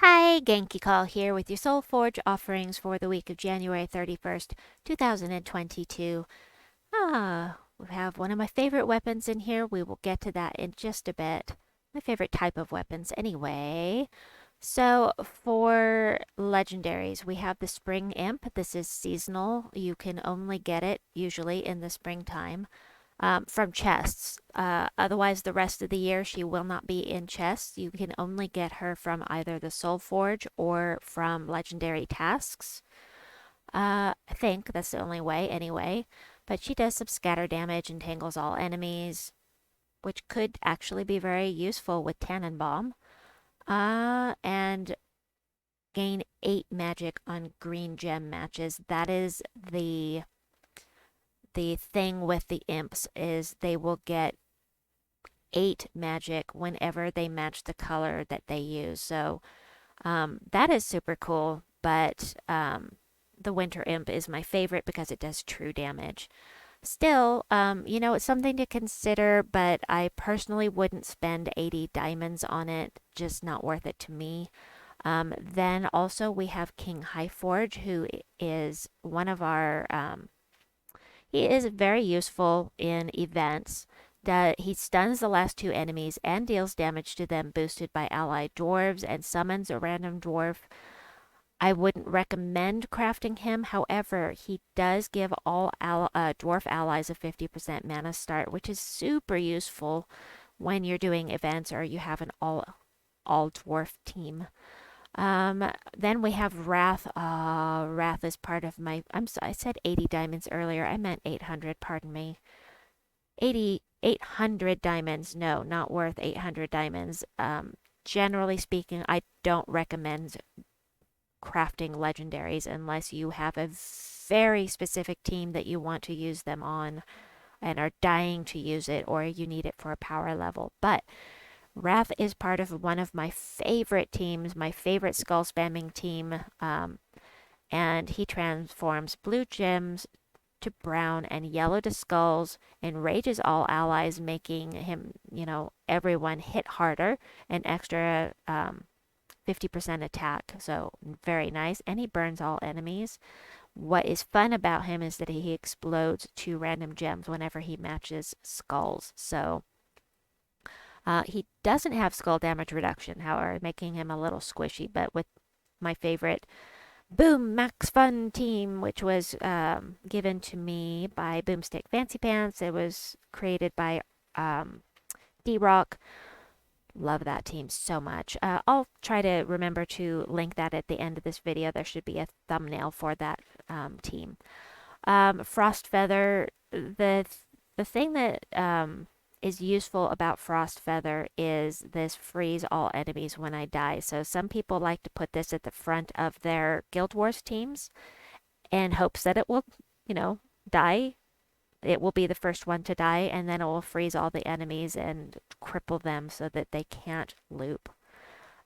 Hi, Genki Call here with your Soulforge offerings for the week of January 31st, 2022. We have one of my favorite weapons in here. We will get to that in just a bit. My favorite type of weapons, anyway. So, for legendaries, we have the Spring Imp. This is seasonal. You can only get it usually in the springtime from chests. Otherwise, the rest of the year, she will not be in chests. You can only get her from either the Soulforge or from legendary tasks. I think that's the only way, anyway. But she does some scatter damage and tangles all enemies, which could actually be very useful with Tannenbaum. And gain 8 magic on green gem matches. That is the thing with the imps is they will get 8 magic whenever they match the color that they use. So that is super cool, but the winter imp is my favorite because it does true damage. Still, it's something to consider, but I personally wouldn't spend 80 diamonds on it. Just not worth it to me. Then also we have King Highforge, who is one of our he is very useful in events. He stuns the last 2 enemies and deals damage to them boosted by allied dwarves and summons a random dwarf. I wouldn't recommend crafting him. However, he does give all dwarf allies a 50% mana start, which is super useful when you're doing events or you have an all dwarf team. Then we have Wrath. Wrath is part of my. I said 80 diamonds earlier. I meant 800. Pardon me. 800 diamonds. No, not worth 800 diamonds. Generally speaking, I don't recommend crafting legendaries unless you have a very specific team that you want to use them on and are dying to use it, or you need it for a power level. But Wrath is part of one of my favorite teams, my favorite skull spamming team, and he transforms blue gems to brown and yellow to skulls, enrages all allies, making him, everyone hit harder, an extra 50% attack. So very nice, and he burns all enemies. What is fun about him is that he explodes 2 random gems whenever he matches skulls. So he doesn't have skull damage reduction, however, making him a little squishy, but with my favorite Boom Max Fun team, which was given to me by Boomstick Fancy Pants. It was created by D-Rock. Love that team so much. I'll try to remember to link that at the end of this video. There should be a thumbnail for that team. Frost Feather, the thing that is useful about Frost Feather is this freeze all enemies when I die. So some people like to put this at the front of their Guild Wars teams in hopes that it will, die. It will be the first one to die, and then it will freeze all the enemies and cripple them so that they can't loop.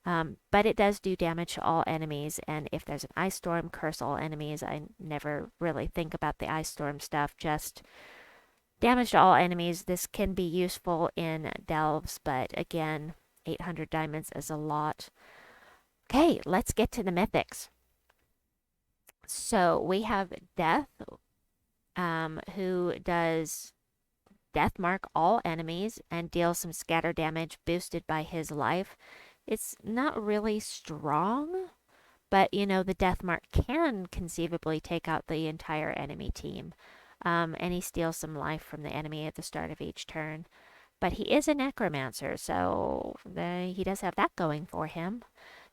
But it does do damage to all enemies, and if there's an ice storm, curse all enemies. I never really think about the ice storm stuff, just damage to all enemies. This can be useful in delves, but again, 800 diamonds is a lot. Okay, let's get to the mythics. So we have Death, who does death mark all enemies and deals some scatter damage boosted by his life. It's not really strong, but the death mark can conceivably take out the entire enemy team. And he steals some life from the enemy at the start of each turn. But he is a necromancer, so he does have that going for him.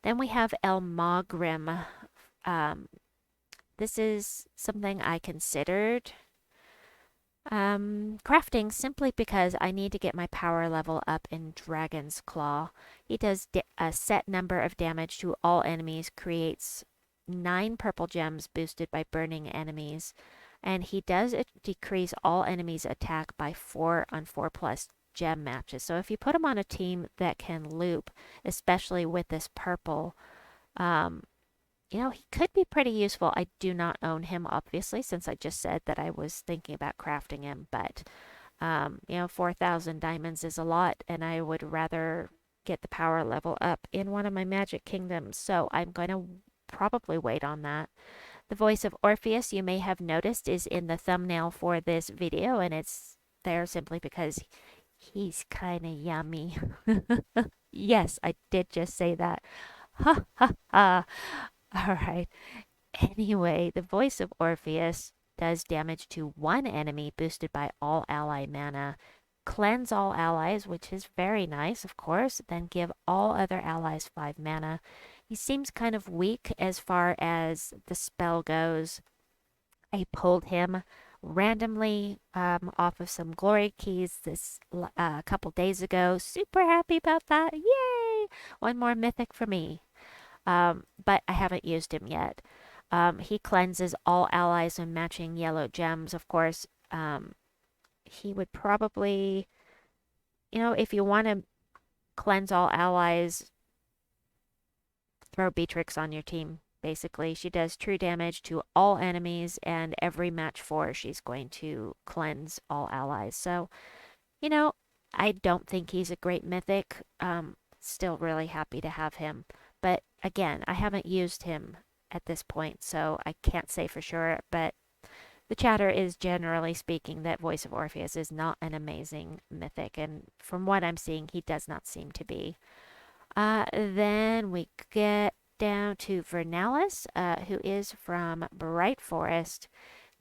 Then we have Elemaugrim. This is something I considered crafting simply because I need to get my power level up in Dragon's Claw. He does a set number of damage to all enemies, creates 9 purple gems boosted by burning enemies, and he does decrease all enemies' attack by 4 on 4+ gem matches. So if you put him on a team that can loop, especially with this purple, he could be pretty useful. I do not own him, obviously, since I just said that I was thinking about crafting him, but 4,000 diamonds is a lot, and I would rather get the power level up in one of my magic kingdoms, so I'm going to probably wait on that. The voice of Orpheus, you may have noticed, is in the thumbnail for this video, and it's there simply because he's kind of yummy. Yes, I did just say that. Ha ha ha. All right. Anyway, the voice of Orpheus does damage to one enemy boosted by all ally mana. Cleanse all allies, which is very nice, of course, then give all other allies 5 mana. He seems kind of weak as far as the spell goes. I pulled him randomly off of some glory keys this couple days ago. Super happy about that. Yay! One more mythic for me. But I haven't used him yet. He cleanses all allies when matching yellow gems, of course. He would probably, if you want to cleanse all allies, throw Beatrix on your team. Basically, she does true damage to all enemies, and every match 4, she's going to cleanse all allies. So, I don't think he's a great mythic. Still really happy to have him. But again, I haven't used him at this point, so I can't say for sure. But the chatter is generally speaking that Voice of Orpheus is not an amazing mythic, and from what I'm seeing, he does not seem to be. Then we get down to Vernalis, who is from Bright Forest.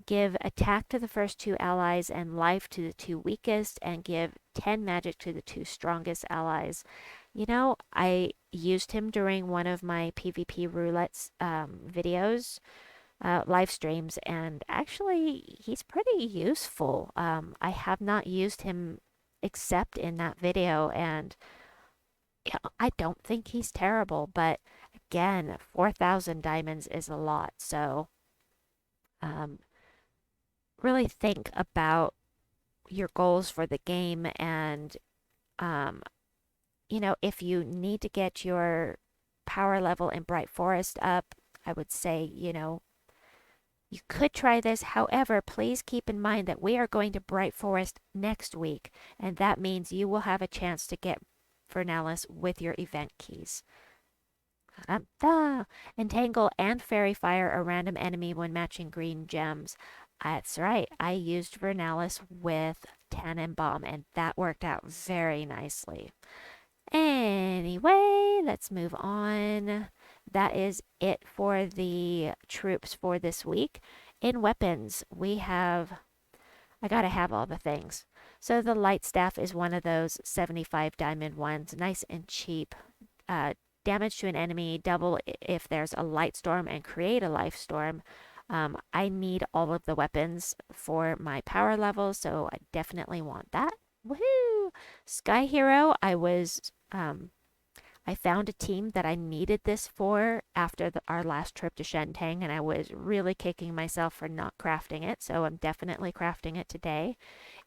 Give attack to the first 2 allies and life to the 2 weakest, and give 10 magic to the 2 strongest allies. I used him during one of my PvP roulettes videos, live streams, and actually he's pretty useful. I have not used him except in that video, and I don't think he's terrible, but again, 4,000 diamonds is a lot, so really think about your goals for the game, and if you need to get your power level in Bright Forest up, I would say, you could try this. However, please keep in mind that we are going to Bright Forest next week, and that means you will have a chance to get Vernalis with your event keys. Entangle and Fairy Fire a random enemy when matching green gems. That's right, I used Vernalis with Tannenbaum, and that worked out very nicely. Anyway, let's move on. That is it for the troops for this week. In weapons, I gotta have all the things. So the light staff is one of those 75 diamond ones, nice and cheap. Damage to an enemy, double if there's a light storm, and create a life storm. I need all of the weapons for my power level, so I definitely want that. Woohoo! Sky Hero, I found a team that I needed this for after our last trip to Shentang, and I was really kicking myself for not crafting it, so I'm definitely crafting it today.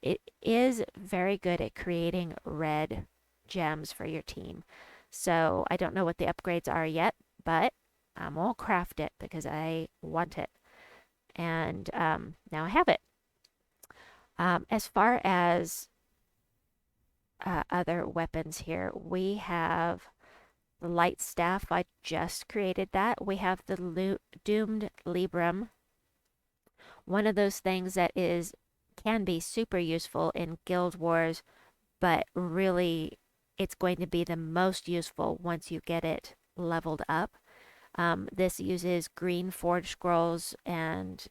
It is very good at creating red gems for your team. So I don't know what the upgrades are yet, but I'm gonna craft it because I want it. And now I have it. As far as other weapons here, we have the light staff. I just created that. We have the doomed Libram. One of those things that can be super useful in Guild Wars, but really it's going to be the most useful once you get it leveled up. This uses green forge scrolls, and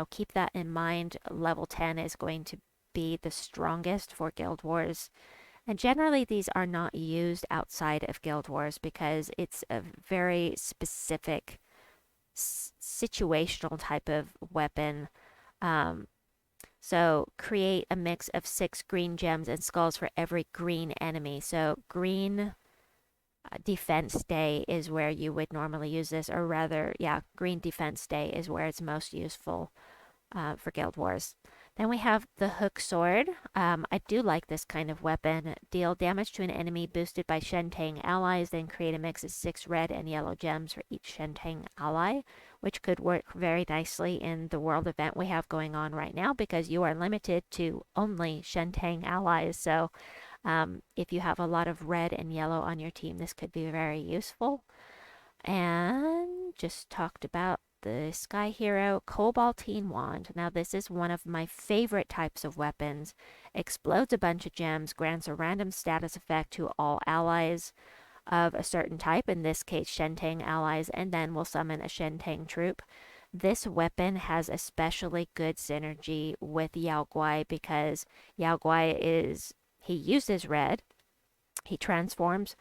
keep that in mind. Level 10 is going to be the strongest for Guild Wars. And generally, these are not used outside of Guild Wars because it's a very specific situational type of weapon. So create a mix of 6 green gems and skulls for every green enemy. So green defense day is where you would normally use this, or rather, green defense day is where it's most useful for Guild Wars. Then we have the hook sword. I do like this kind of weapon. Deal damage to an enemy boosted by Shentang allies, then create a mix of 6 red and yellow gems for each Shentang ally, which could work very nicely in the world event we have going on right now because you are limited to only Shentang allies. So If you have a lot of red and yellow on your team, this could be very useful. And just talked about the Sky Hero Cobaltine Wand. Now, this is one of my favorite types of weapons. Explodes a bunch of gems, grants a random status effect to all allies of a certain type, in this case Shentang allies, and then will summon a Shentang troop. This weapon has especially good synergy with Yao Guai because Yao Guai he uses red, he transforms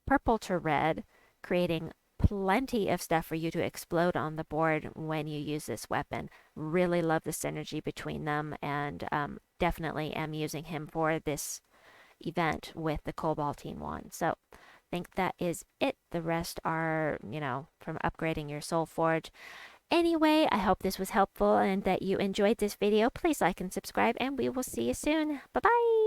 purple to red, creating plenty of stuff for you to explode on the board when you use this weapon. Really love the synergy between them, and definitely am using him for this event with the Cobaltine wand. So I think that is it. The rest are, from upgrading your Soulforge. Anyway, I hope this was helpful and that you enjoyed this video. Please like and subscribe, and we will see you soon. Bye bye!